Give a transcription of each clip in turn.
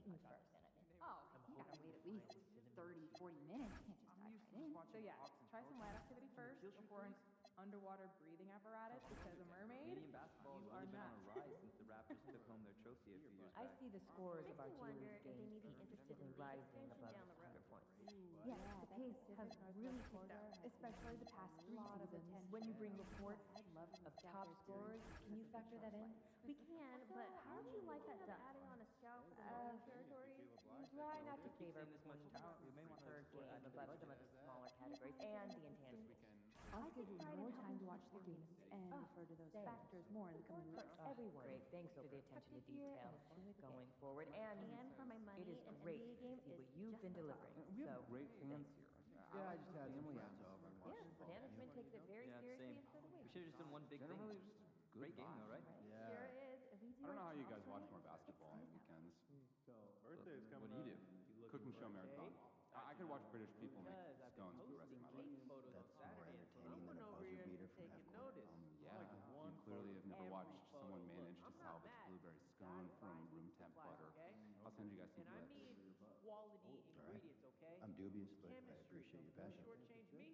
things first. Oh, You gotta wait at least 30, 40 minutes. You can't just dive right in. so yeah, try some light activity first before an underwater breathing apparatus, because a mermaid, Canadian basketball has you really are been on a not. rise since the Raptors took home their trophy a few years I back. see the scores of our Makes me wonder two if they games may be interested in league rising expansion above down the 100 road. points. Yeah, the pace has really picked up, especially the past 3 seasons. When you bring reports of top scorers, can you factor that in? We can, but how would you like that done? Adding on a scout for the territories? Try not to favor Saying this much talent, we may want to per explore game adding to the above some of budget. the smaller categories and the intangibles. I'll schedule more time to watch the games and refer to those factors more in the coming weeks. Everyone. Great, thanks for the attention to detail going forward. And For my money, it is an great NBA game to see is what you've just been the delivering. We have So, great fans here. Yeah, I just had some friends over and watched the ball. management takes it very Yeah, seriously same. and so do we. We should have just done one big thing. Generally, just Great game though, right? Sure Yeah. is. If we do I don't know how our you jobs guys watch right, more basketball on weekends. Birthday's What coming do you up. do? Cook and show marathon. I could watch British people make scones for the rest of my life. That's more entertaining than a buzzer beater from half court. Yeah, you clearly have never watched someone manage to salvage blueberry scone from room temp butter. I'll send you guys some And I clips. mean quality ingredients, okay? I'm dubious, but I Chemistry. appreciate your Don't passion. shortchange me.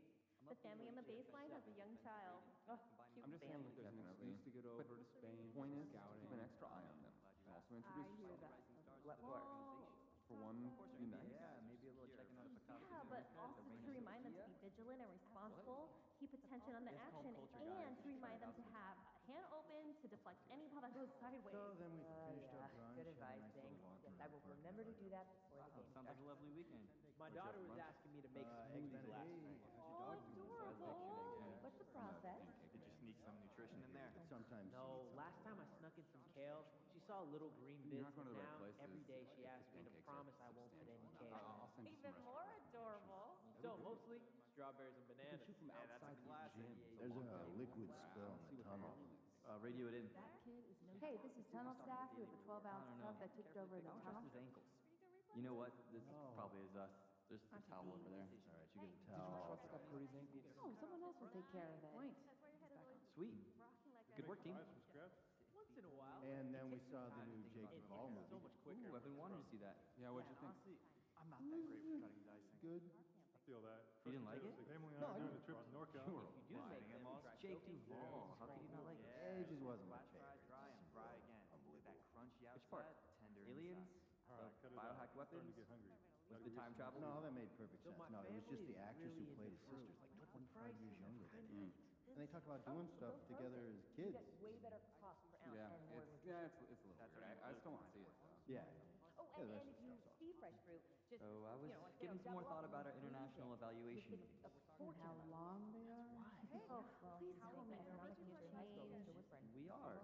The family on the baseline has a young child. Oh, cute I'm just saying, family. there's an excuse to get over to Spain. Point is, keep an extra eye on them. And also introduce yourself. what for? For one, be nice. Yeah, maybe a little checking out of Picasso. Yeah, but also to remind them to be vigilant and responsible, keep attention on the action, and to remind them to have a hand open to deflect any ball that goes sideways. So then we finished up brunch. Good and a advice, nice little thanks. walk Yes, around I the will park. remember to do that before the game Sounds like a lovely weekend. My daughter was asking me to make smoothies last night. Oh, adorable. What's the process? Did you sneak some nutrition in there? Sometimes No, last time I snuck in some kale, she saw little green You're bits, not going to and the right now places. every day she if asks the me to pancakes promise are I won't put any substantial. kale. I'll send you some Even more restaurant adorable. So mostly strawberries and bananas. Shoot from Hey, that's a outside the classic. gym. there's a liquid spill in the tunnel. Radio it in. Hey, this is tunnel staff. We have a 12-ounce I don't cup know. that tipped over in the I don't trust tunnel. his ankles. You know what? This probably is us. There's the towel over there. All right, you get the towel. Oh, someone else will take care of it. That's where your head is always Sweet. rocking like Good a... work, team. Buy some scraps? Once in a while. And then we it takes saw some the time new to Jake think Duvall about it. So movie. much quicker. Ooh, I've been wanting to see that. Yeah, what'd you think? Honestly, I'm not that great for cutting dicing. Good. I feel that. You didn't like it? Emily and I are doing a trip to NorCal. If you do make Fine, them, I'm try It's Jake soaking Duvall. them. How could you not like it? Yeah, It just wasn't my flash fry, favorite. dry and fry again. That crunchy outside, Which part? tender Aliens? inside. All right, cut it Biohack out. I'm starting weapons? to get hungry. What's the time travel? No, that made perfect So sense. my No, it was just the family is actress who really played into his fruit. sister's like But the 25 years prices younger are than kind him. And they talk about doing stuff together as You kids. get way better cost per ounce Yeah, and more it's a little That's weird. what I still want to see it though. Yeah. Oh, Yeah, and, the and rest if of the you stuff's awesome. see fresh fruit, just, So I was you know, instead giving of some more double thought up, about our you international save evaluation. a fortune. How long they are? Oh, please tell me they're making a change. We are.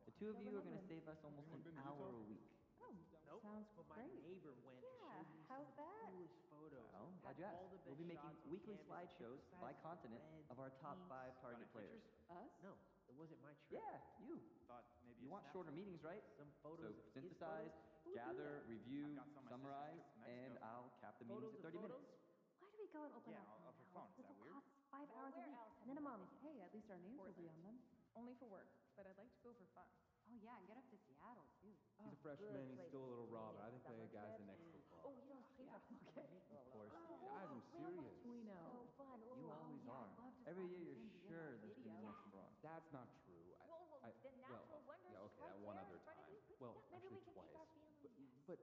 The two of you are going to save us almost an hour a week. Oh, Nope. sounds But my great. neighbor went and Yeah, showed me how's some that? of the coolest photos. Well, Had glad you asked. all the We'll best be making shots on weekly canvas, slideshows emphasizing by continent reds, of our top pinks. 5 target players. Us? No, it wasn't my trip. Yeah, you. Thought maybe You a want snap shorter shot? meetings, right? Some So photos of his synthesize, photos. Who would do gather, that? review, I've got some of my sister's summarize, trips to Mexico. and I'll cap the meetings Photos at of 30 photos? minutes. Why do we go and open Yeah, up off her emails? phone. Is This that will weird? cost 5 hours a week, minimum. Hey, at least our names will be on them. Only for work, but I'd like to go for fun. Oh, yeah, and get up to Seattle, too. He's a freshman, he's still a little raw, but I think the guy's the next football. Oh, you don't pay for okay. Of course. Guys, I'm serious. We know. So fun. You Oh, always yeah, are. I'd love to Every spot year you're some Indiana sure there's going to be video. one from Bronx. That's not true. The natural wonders yeah, okay, right that one there other in front of time. you. Well, Yeah, maybe actually we can twice. take our family. But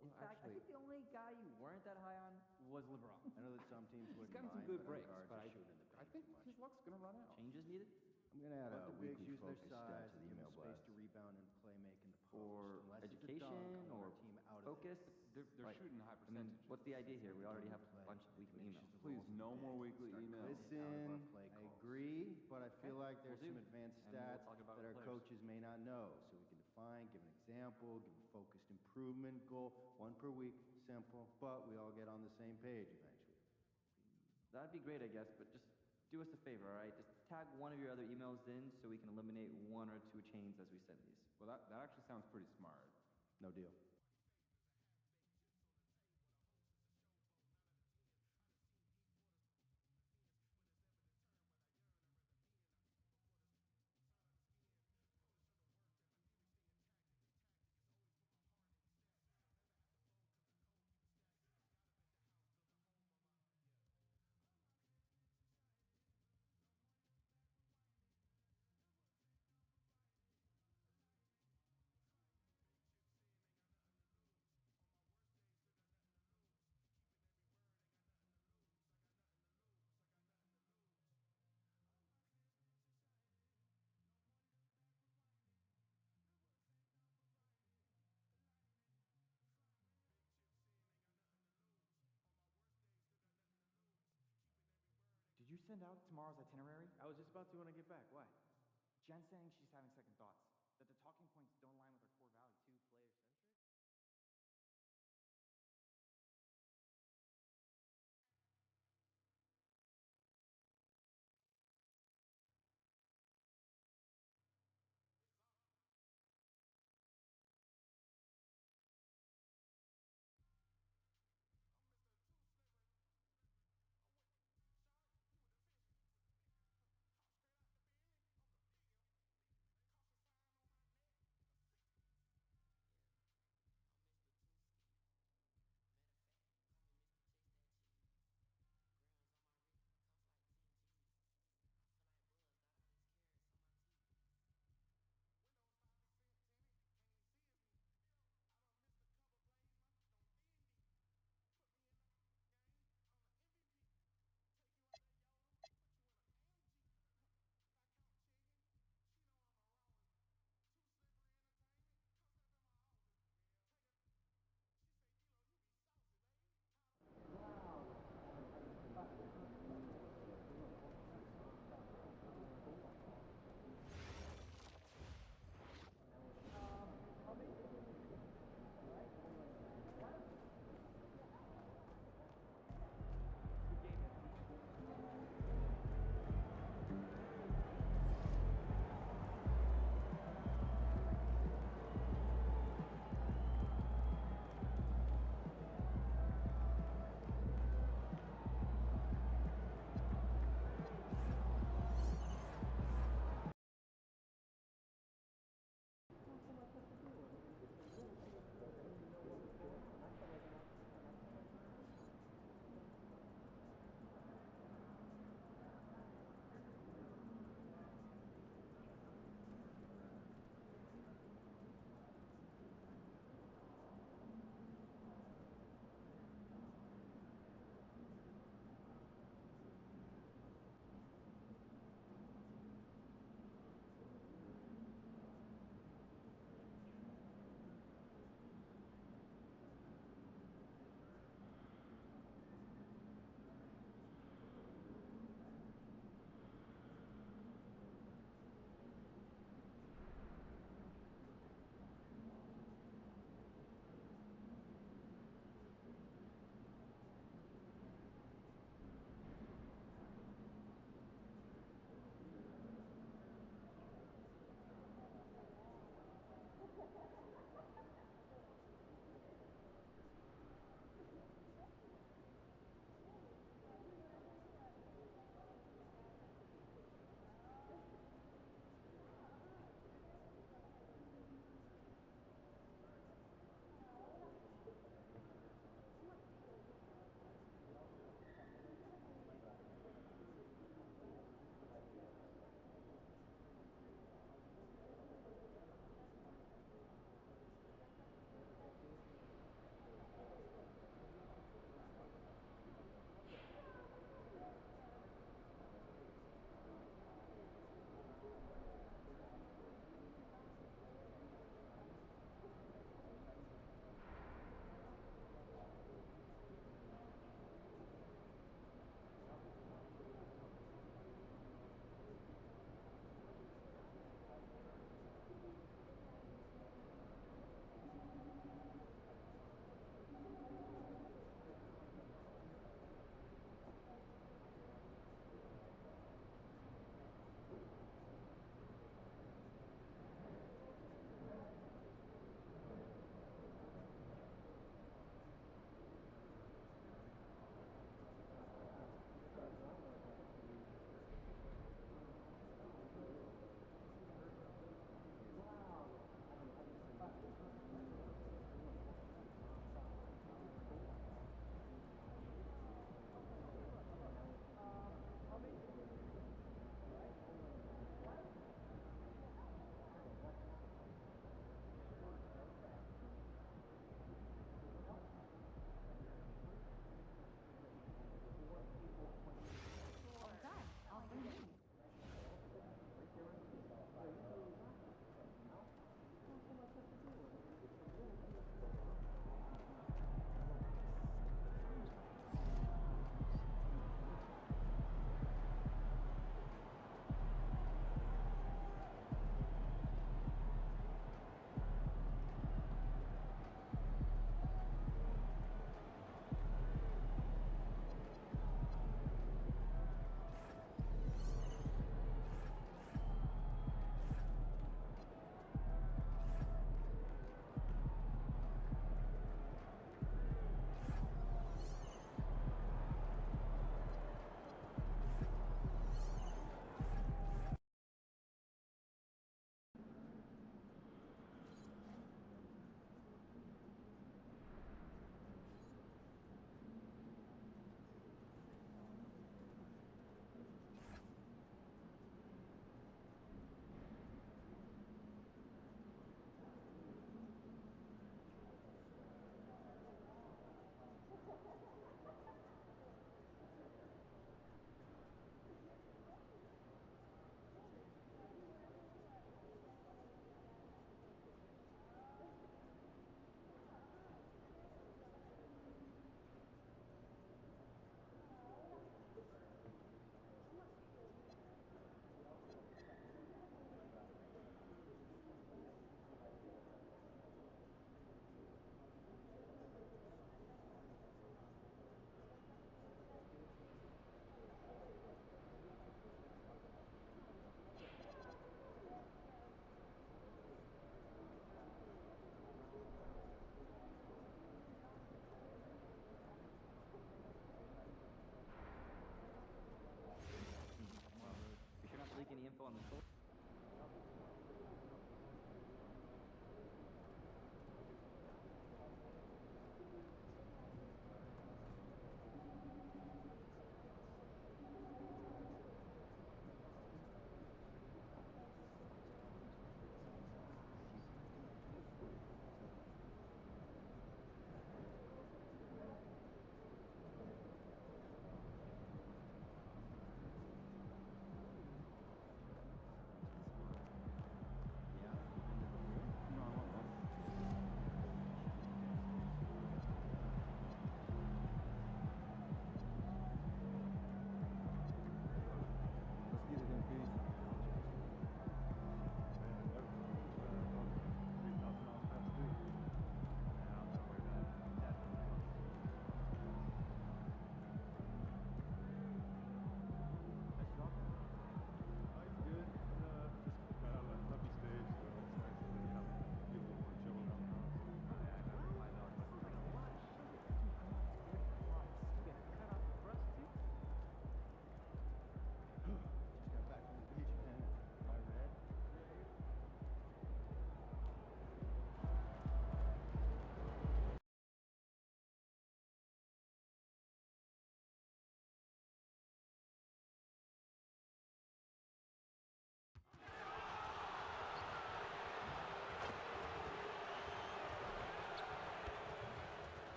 In fact, I actually, think the only guy you weren't that high on was LeBron. I know that some teams he's wouldn't gotten some mind, good but our breaks, guards but are shooting the I paint think too much. his luck's gonna run out. Changes needed? I'm gonna add Let a the bigs weekly use their focus size, stat to the give them email space blast. to rebound and play make in the post. For Unless it's a dunk, education I'll or move our team out of focus? there. They're Like, shooting high I mean, percentages. what's the idea here? We already have a bunch of weekly emails. Please, no more weekly Start emails. Listen, play I calls. agree, but I feel like there's Will some do. advanced And we'll stats talk about that it our with players. coaches may not know. So we can define, give an example, give a focused improvement goal, one per week, simple, but we all get on the same page eventually. That'd be great, I guess, but just do us a favor, all right? Just tag one of your other emails in so we can eliminate 1 or 2 chains as we send these. Well, that actually sounds pretty smart. No deal. send out tomorrow's itinerary? I was just about to when I get back. Why? Jen's saying she's having second thoughts. That the talking points don't align with her core values. Too player-centric?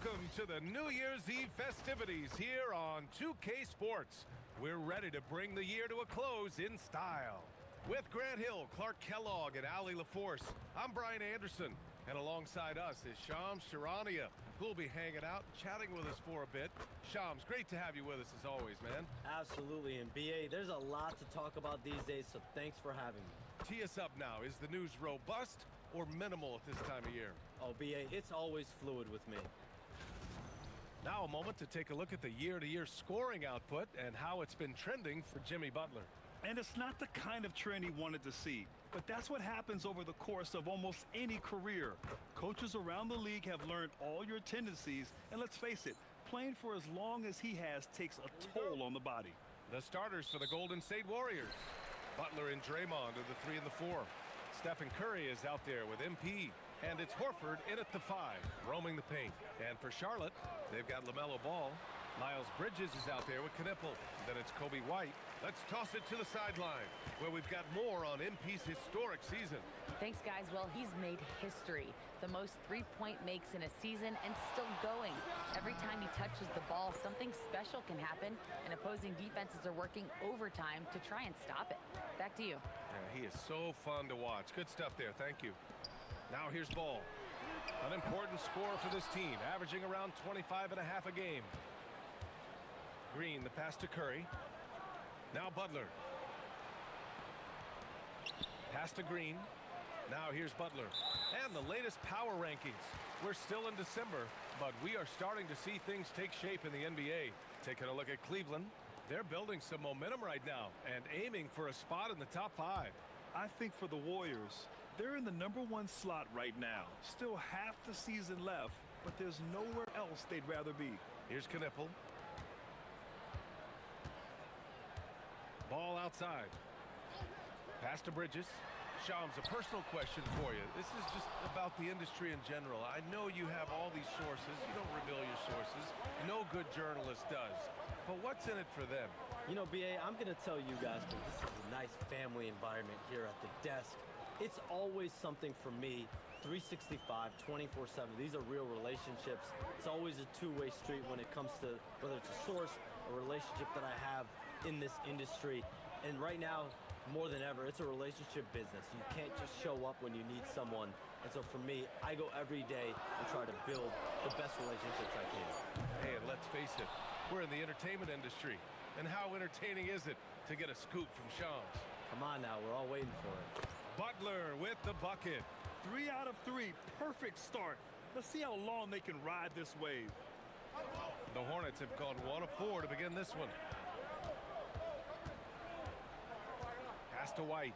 Welcome to the New Year's Eve festivities here on 2K Sports. We're ready to bring the year to a close in style. With Grant Hill, Clark Kellogg, and Ali LaForce, I'm Brian Anderson. And alongside us is Shams Charania, who'll be hanging out and chatting with us for a bit. Shams, great to have you with us as always, man. Absolutely, and BA, there's a lot to talk about these days, so thanks for having me. Tee us up now. Is the news robust or minimal at this time of year? Oh, BA, it's always fluid with me. Now a moment to take a look at the year-to-year scoring output and how it's been trending for Jimmy Butler. And it's not the kind of trend he wanted to see, but that's what happens over the course of almost any career. Coaches around the league have learned all your tendencies, and let's face it, playing for as long as he has takes a toll on the body. The starters for the Golden State Warriors. Butler and Draymond are the 3 and the 4. Stephen Curry is out there with MP. And it's Horford in at the 5, roaming the paint. And for Charlotte, they've got LaMelo Ball. Miles Bridges is out there with Knipple. Then it's Kobe White. Let's toss it to the sideline, where we've got more on MP's historic season. Thanks, guys. Well, he's made history. The most three-point makes in a season and still going. Every time he touches the ball, something special can happen, and opposing defenses are working overtime to try and stop it. Back to you. Yeah, he is so fun to watch. Good stuff there. Thank you. Now here's Ball. An important scorer for this team, averaging around 25 and a half a game. Green, the pass to Curry. Now Butler. Pass to Green. Now here's Butler. And the latest power rankings. We're still in December, but we are starting to see things take shape in the NBA. Taking a look at Cleveland. They're building some momentum right now and aiming for a spot in the top 5. I think for the Warriors, they're in the #1 slot right now. Still half the season left, but there's nowhere else they'd rather be. Here's Knipple. Ball outside. Pass to Bridges. Shams, a personal question for you. This is just about the industry in general. I know you have all these sources. You don't reveal your sources. No good journalist does. But what's in it for them? You know, BA, I'm going to tell you guys, because this is a nice family environment here at the desk. It's always something for me, 365, 24/7. These are real relationships. It's always a two-way street when it comes to whether it's a source, a relationship that I have in this industry. And right now, more than ever, it's a relationship business. You can't just show up when you need someone. And so for me, I go every day and try to build the best relationships I can. Hey, and let's face it, we're in the entertainment industry. And how entertaining is it to get a scoop from Shams? Come on now, we're all waiting for it. Butler with the bucket. 3 out of 3, perfect start. Let's see how long they can ride this wave. The Hornets have gone 1 of 4 to begin this one. Pass to White.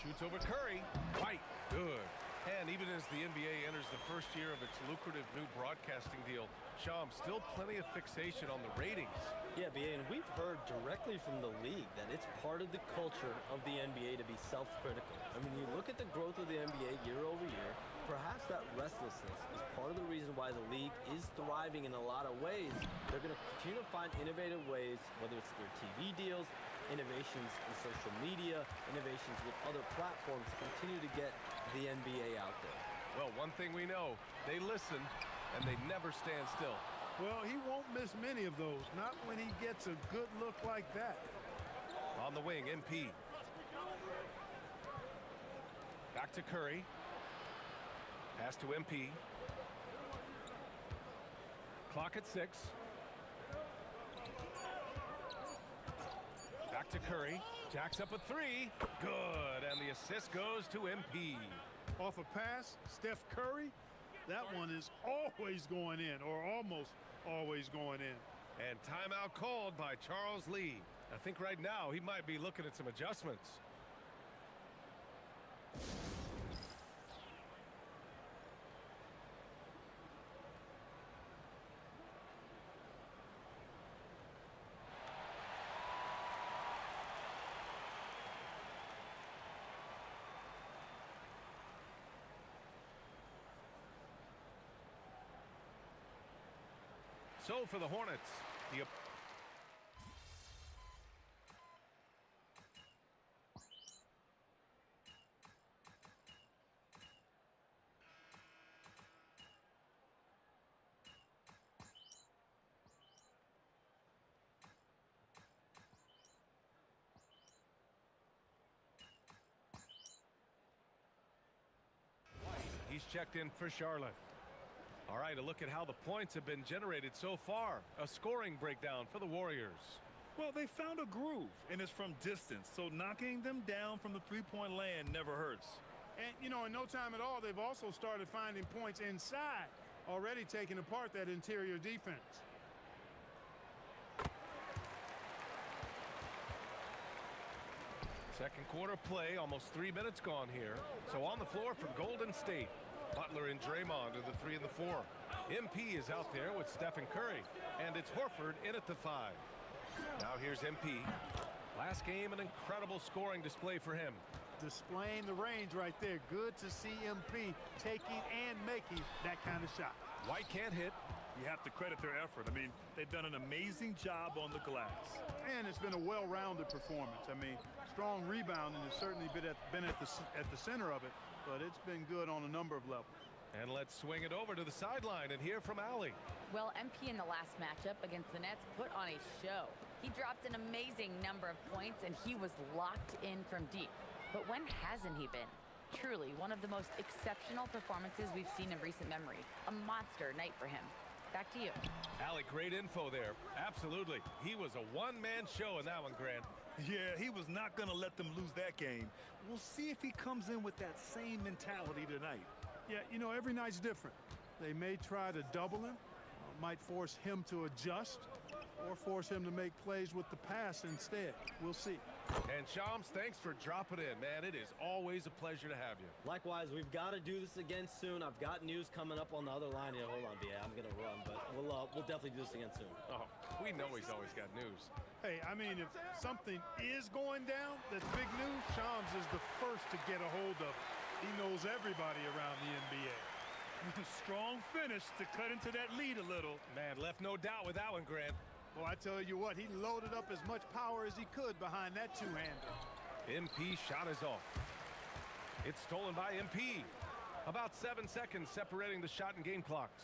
Shoots over Curry. White, good. And even as the NBA enters the first year of its lucrative new broadcasting deal, Shams, still plenty of fixation on the ratings. Yeah, BA, and we've heard directly from the league that it's part of the culture of the NBA to be self-critical. I mean, you look at the growth of the NBA year over year, perhaps that restlessness is part of the reason why the league is thriving in a lot of ways. They're going to continue to find innovative ways, whether it's their TV deals, innovations in social media, innovations with other platforms to continue to get the NBA out there. Well, one thing we know, they listen and they never stand still. Well, he won't miss many of those, not when he gets a good look like that. On the wing, MP. Back to Curry. Pass to MP. Clock at 6. Back to Curry. Jacks up a 3. Good. And the assist goes to MP. Off a pass, Steph Curry, that one is always going in, or almost always going in. And timeout called by Charles Lee. I think right now he might be looking at some adjustments. So for the Hornets, the he's checked in for Charlotte. All right, a look at how the points have been generated so far. A scoring breakdown for the Warriors. Well, they found a groove, and it's from distance, so knocking them down from the three-point land never hurts. And, you know, in no time at all, they've also started finding points inside, already taking apart that interior defense. Second quarter play, almost 3 minutes gone here. So on the floor for Golden State, Butler and Draymond are the 3 and the 4. MP is out there with Stephen Curry, and it's Horford in at the 5. Now here's MP. Last game, an incredible scoring display for him. Displaying the range right there. Good to see MP taking and making that kind of shot. White can't hit. You have to credit their effort. I mean, they've done an amazing job on the glass. And it's been a well-rounded performance. I mean, strong rebounding has certainly been at the center of it, but it's been good on a number of levels. And let's swing it over to the sideline and hear from Allie. Well, MP in the last matchup against the Nets put on a show. He dropped an amazing number of points, and he was locked in from deep. But when hasn't he been? Truly, one of the most exceptional performances we've seen in recent memory. A monster night for him. Back to you. Allie, great info there. Absolutely. He was a one-man show in that one, Grant. Yeah, he was not going to let them lose that game. We'll see if he comes in with that same mentality tonight. Yeah, you know, every night's different. They may try to double him, might force him to adjust, or force him to make plays with the pass instead. We'll see. And Shams, thanks for dropping in, man. It is always a pleasure to have you. Likewise, we've got to do this again soon. I've got news coming up on the other line here. Hold on, BA. I'm going to run, but we'll definitely do this again soon. Oh, we know he's always got news. Hey, I mean, if something is going down that's big news, Shams is the first to get a hold of it. He knows everybody around the NBA. Strong finish to cut into that lead a little. Man, left no doubt with that one, Grant. Well, I tell you what, he loaded up as much power as he could behind that two-hander. MP shot is off. It's stolen by MP. About 7 seconds separating the shot and game clocks.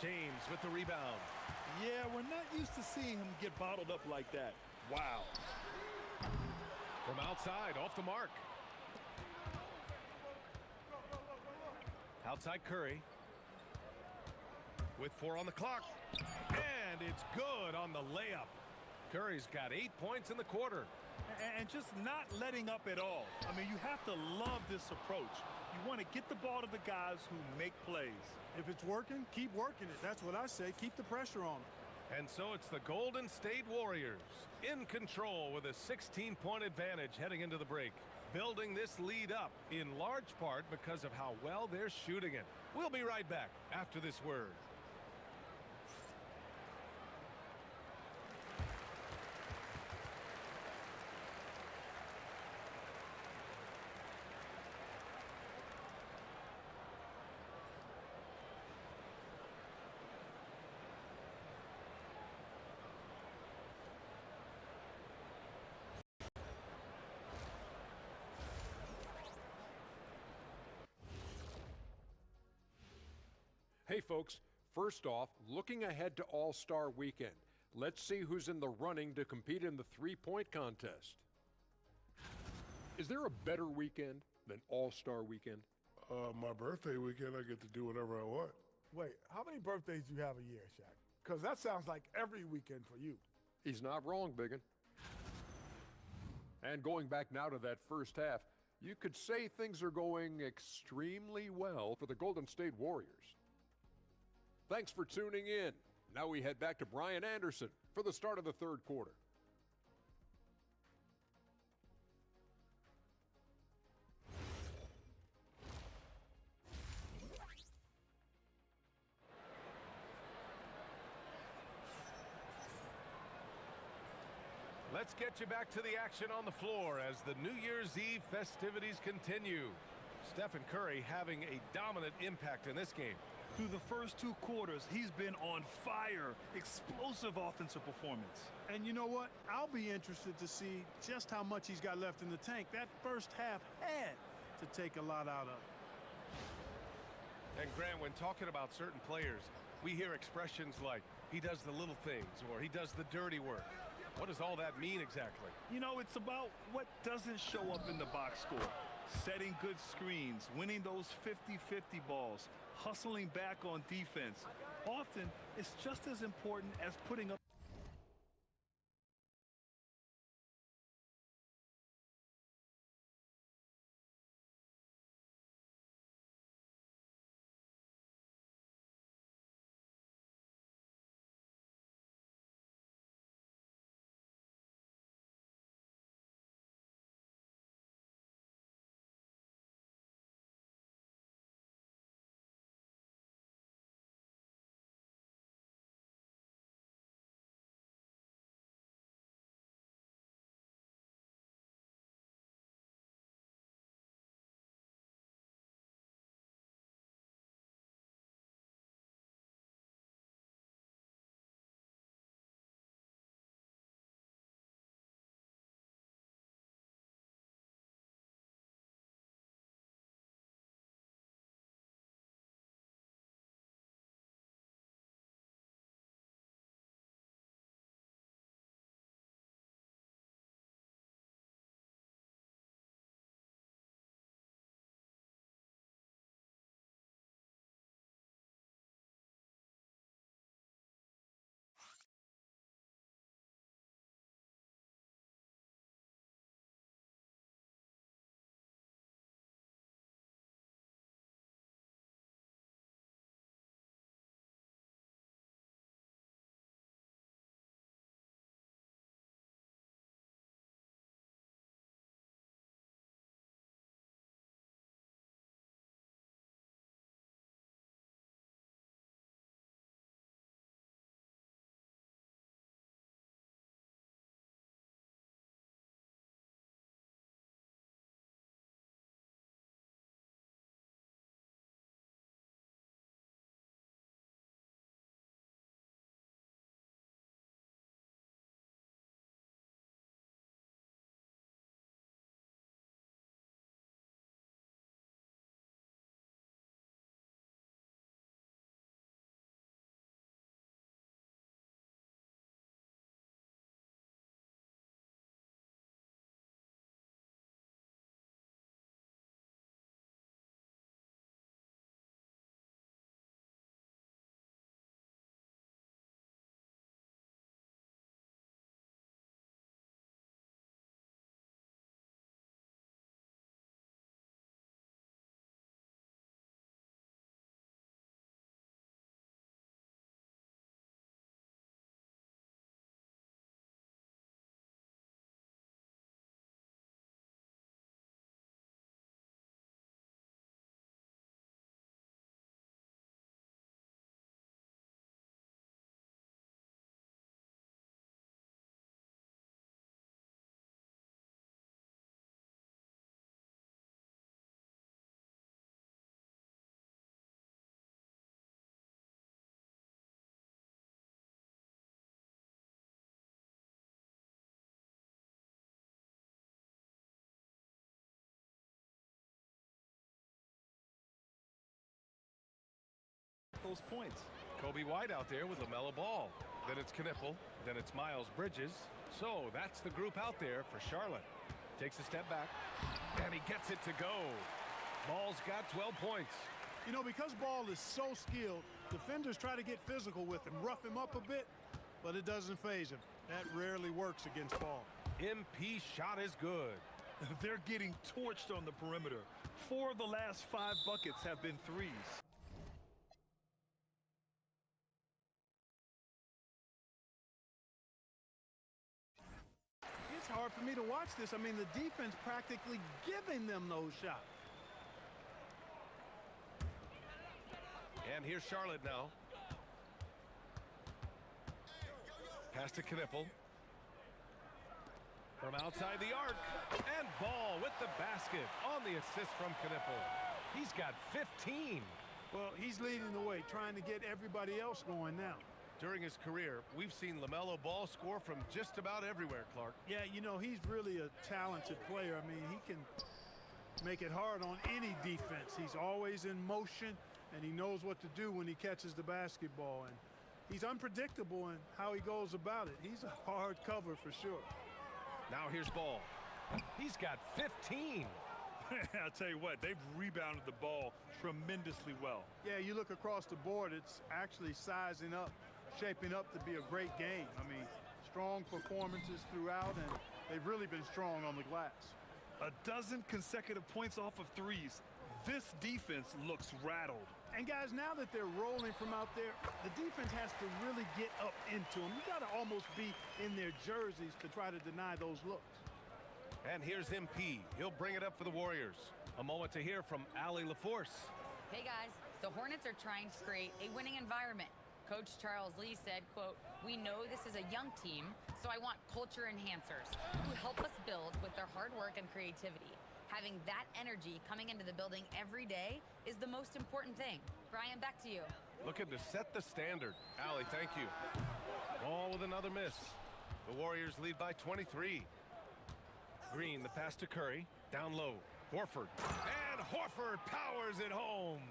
James with the rebound. Yeah, we're not used to seeing him get bottled up like that. Wow. From outside, off the mark. Outside Curry. With 4 on the clock. And it's good on the layup. Curry's got 8 points in the quarter. And just not letting up at all. I mean, you have to love this approach. You want to get the ball to the guys who make plays. If it's working, keep working it. That's what I say. Keep the pressure on them. And so it's the Golden State Warriors in control with a 16-point advantage heading into the break. Building this lead up in large part because of how well they're shooting it. We'll be right back after this word. Hey folks, first off, looking ahead to All-Star Weekend. Let's see who's in the running to compete in the three-point contest. Is there a better weekend than All-Star Weekend? My birthday weekend, I get to do whatever I want. Wait, how many birthdays do you have a year, Shaq? Because that sounds like every weekend for you. He's not wrong, Biggin. And going back now to that first half, you could say things are going extremely well for the Golden State Warriors. Thanks for tuning in. Now we head back to Brian Anderson for the start of the third quarter. Let's get you back to the action on the floor as the New Year's Eve festivities continue. Stephen Curry having a dominant impact in this game. Through the first 2 quarters, he's been on fire. Explosive offensive performance. And you know what? I'll be interested to see just how much he's got left in the tank. That first half had to take a lot out of it. And Grant, when talking about certain players, we hear expressions like, he does the little things, or he does the dirty work. What does all that mean exactly? You know, it's about what doesn't show up in the box score. Setting good screens, winning those 50-50 balls, hustling back on defense. Often, it's just as important as putting up. Those points. Kobe White out there with LaMelo Ball. Then it's Knipple. Then it's Miles Bridges. So that's the group out there for Charlotte. Takes a step back, and he gets it to go. Ball's got 12 points. You know, because Ball is so skilled, defenders try to get physical with him, rough him up a bit, but it doesn't faze him. That rarely works against Ball. MP shot is good. They're getting torched on the perimeter. 4 of the last 5 buckets have been threes. It's hard for me to watch this. I mean, the defense practically giving them those shots. And here's Charlotte now. Pass to Knipple. From outside the arc. And Ball with the basket on the assist from Knipple. He's got 15. Well, he's leading the way, trying to get everybody else going now. During his career, we've seen LaMelo Ball score from just about everywhere, Clark. Yeah, you know, he's really a talented player. I mean, he can make it hard on any defense. He's always in motion, and he knows what to do when he catches the basketball. And he's unpredictable in how he goes about it. He's a hard cover for sure. Now here's Ball. He's got 15. I'll tell you what, they've rebounded the ball tremendously well. Yeah, you look across the board, it's actually sizing up, shaping up to be a great game. I mean, strong performances throughout, and they've really been strong on the glass. A dozen consecutive points off of threes. This defense looks rattled. And guys, now that they're rolling from out there, the defense has to really get up into them. You got to almost be in their jerseys to try to deny those looks. And here's MP. He'll bring it up for the Warriors. A moment to hear from Allie LaForce. Hey guys, the Hornets are trying to create a winning environment. Coach Charles Lee said, quote, "We know this is a young team, so I want culture enhancers who help us build with their hard work and creativity. Having that energy coming into the building every day is the most important thing." Brian, back to you. Looking to set the standard. Allie, thank you. Ball with another miss. The Warriors lead by 23. Green, the pass to Curry. Down low. Horford. And Horford powers it home.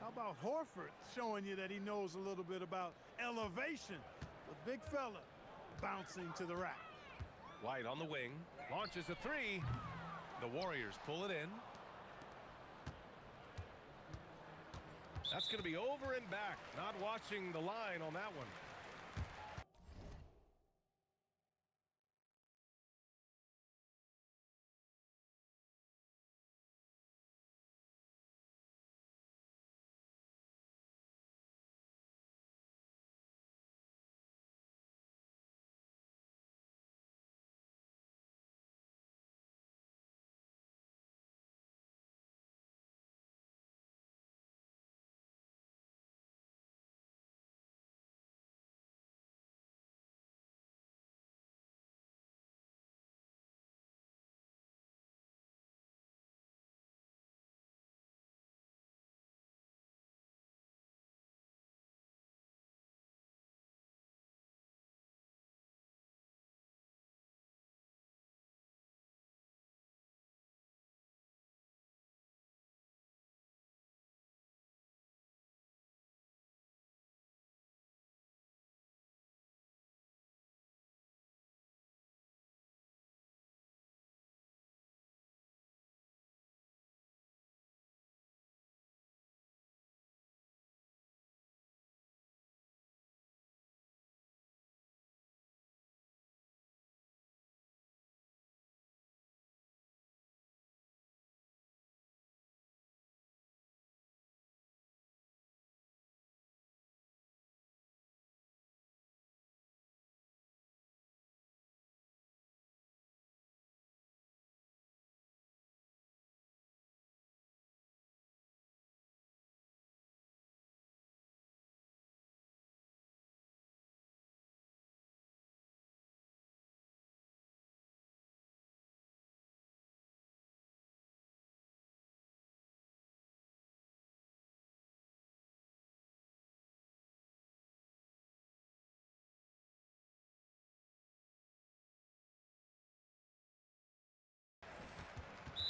How about Horford showing you that he knows a little bit about elevation? The big fella bouncing to the rack. White on the wing. Launches a three. The Warriors pull it in. That's going to be over and back. Not watching the line on that one.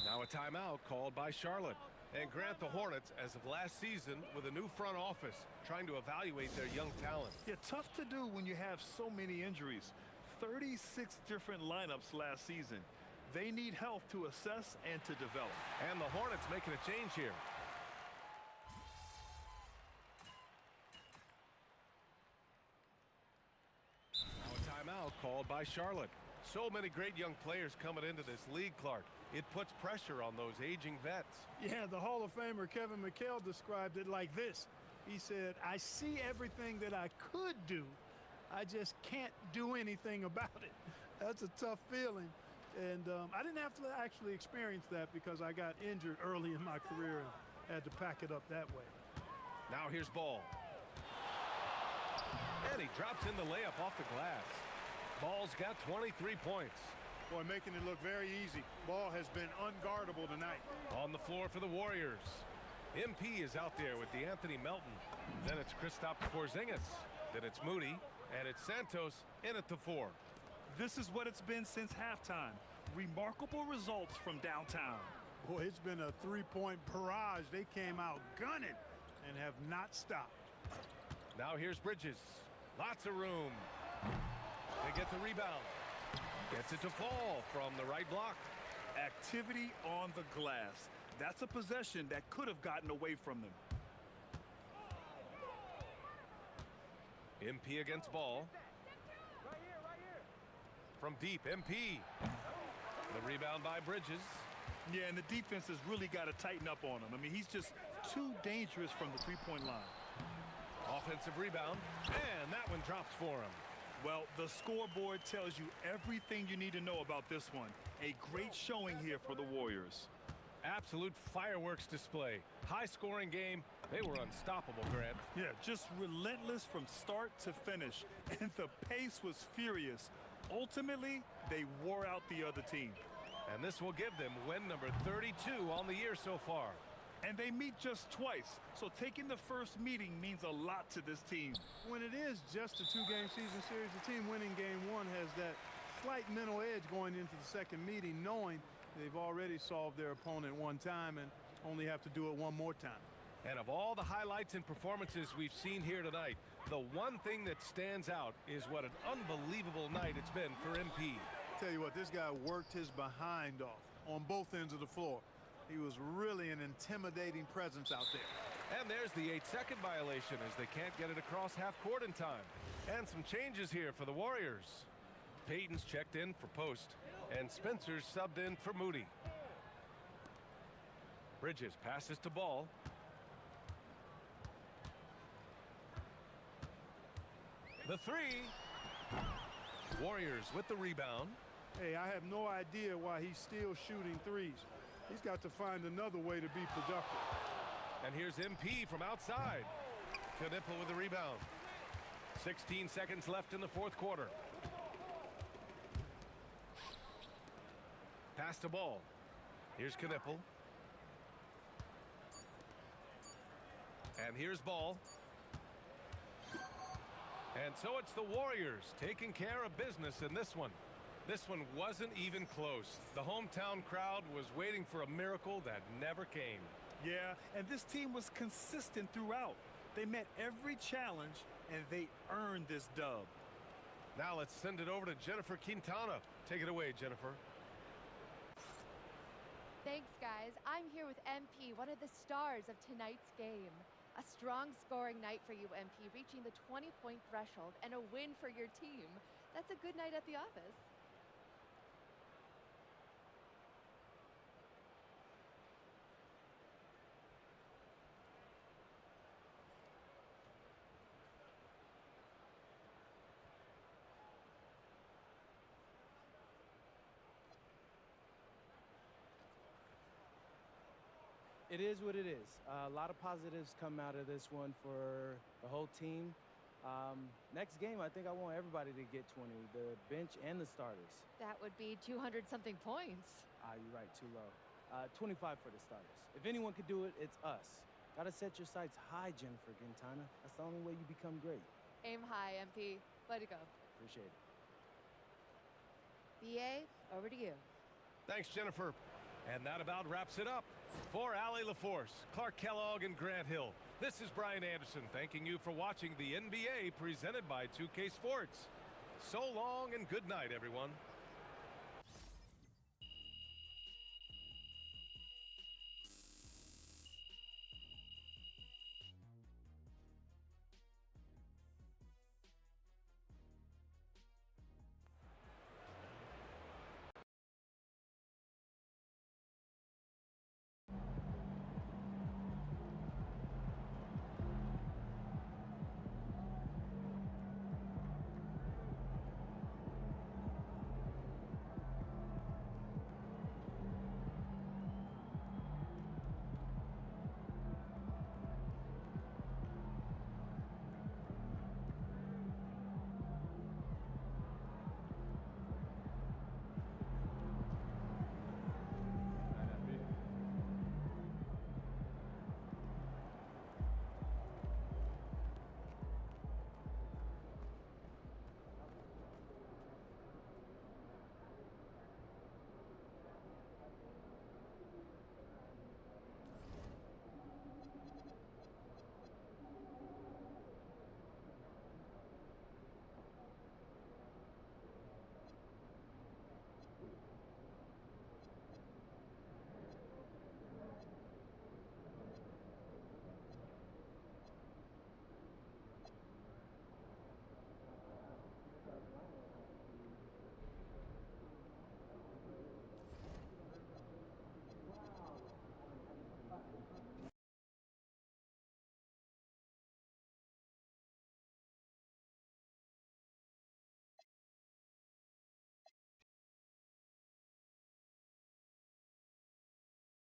Now a timeout called by Charlotte. And Grant, the Hornets, as of last season, with a new front office, trying to evaluate their young talent. Yeah, tough to do when you have so many injuries. 36 different lineups last season. They need help to assess and to develop. And the Hornets making a change here. Now a timeout called by Charlotte. So many great young players coming into this league, Clark. It puts pressure on those aging vets. Yeah, the Hall of Famer Kevin McHale described it like this. He said, "I see everything that I could do. I just can't do anything about it." That's a tough feeling. And I didn't have to actually experience that because I got injured early in my career and had to pack it up that way. Now here's Ball. And he drops in the layup off the glass. Ball's got 23 points. Boy, making it look very easy. Ball has been unguardable tonight. On the floor for the Warriors. MP is out there with DeAnthony Melton. Then it's Kristaps Porzingis. Then it's Moody. And it's Santos in at the 4. This is what it's been since halftime. Remarkable results from downtown. Boy, it's been a three-point barrage. They came out gunning and have not stopped. Now here's Bridges. Lots of room. They get the rebound. Gets it to fall from the right block. Activity on the glass. That's a possession that could have gotten away from them. MP against ball. From deep, MP. The rebound by Bridges. Yeah, and the defense has really got to tighten up on him. I mean, he's just too dangerous from the three-point line. Offensive rebound, and that one drops for him. Well, the scoreboard tells you everything you need to know about this one. A great showing here for the Warriors. Absolute fireworks display. High-scoring game. They were unstoppable, Grant. Yeah, just relentless from start to finish. And the pace was furious. Ultimately, they wore out the other team. And this will give them win number 32 on the year so far. And they meet just twice, so taking the first meeting means a lot to this team. When it is just a two-game season series, the team winning game one has that slight mental edge going into the second meeting, knowing they've already solved their opponent one time and only have to do it one more time. And of all the highlights and performances we've seen here tonight, the one thing that stands out is what an unbelievable night it's been for MP. Tell you what, this guy worked his behind off on both ends of the floor. He was really an intimidating presence out there. And there's the 8-second violation as they can't get it across half court in time. And some changes here for the Warriors. Payton's checked in for Post, and Spencer's subbed in for Moody. Bridges passes to Ball. The three. Warriors with the rebound. Hey, I have no idea why he's still shooting threes. He's got to find another way to be productive. And here's MP from outside. Knipple with the rebound. 16 seconds left in the fourth quarter. Pass to Ball. Here's Knipple. And here's Ball. And so it's the Warriors taking care of business in this one. This one wasn't even close. The hometown crowd was waiting for a miracle that never came. Yeah, and this team was consistent throughout. They met every challenge, and they earned this dub. Now let's send it over to Jennifer Quintana. Take it away, Jennifer. Thanks, guys. I'm here with MP, one of the stars of tonight's game. A strong scoring night for you, MP, reaching the 20-point threshold and a win for your team. That's a good night at the office. It is what it is. A lot of positives come out of this one for the whole team. Next game, I think I want everybody to get 20, the bench and the starters. That would be 200-something points. You're right, too low. 25 for the starters. If anyone could do it, it's us. Gotta set your sights high, Jennifer Quintana. That's the only way you become great. Aim high, MP. Way to go. Appreciate it. BA, over to you. Thanks, Jennifer. And that about wraps it up. For Allie LaForce, Clark Kellogg, and Grant Hill, this is Brian Anderson thanking you for watching the NBA presented by 2K Sports. So long and good night, everyone.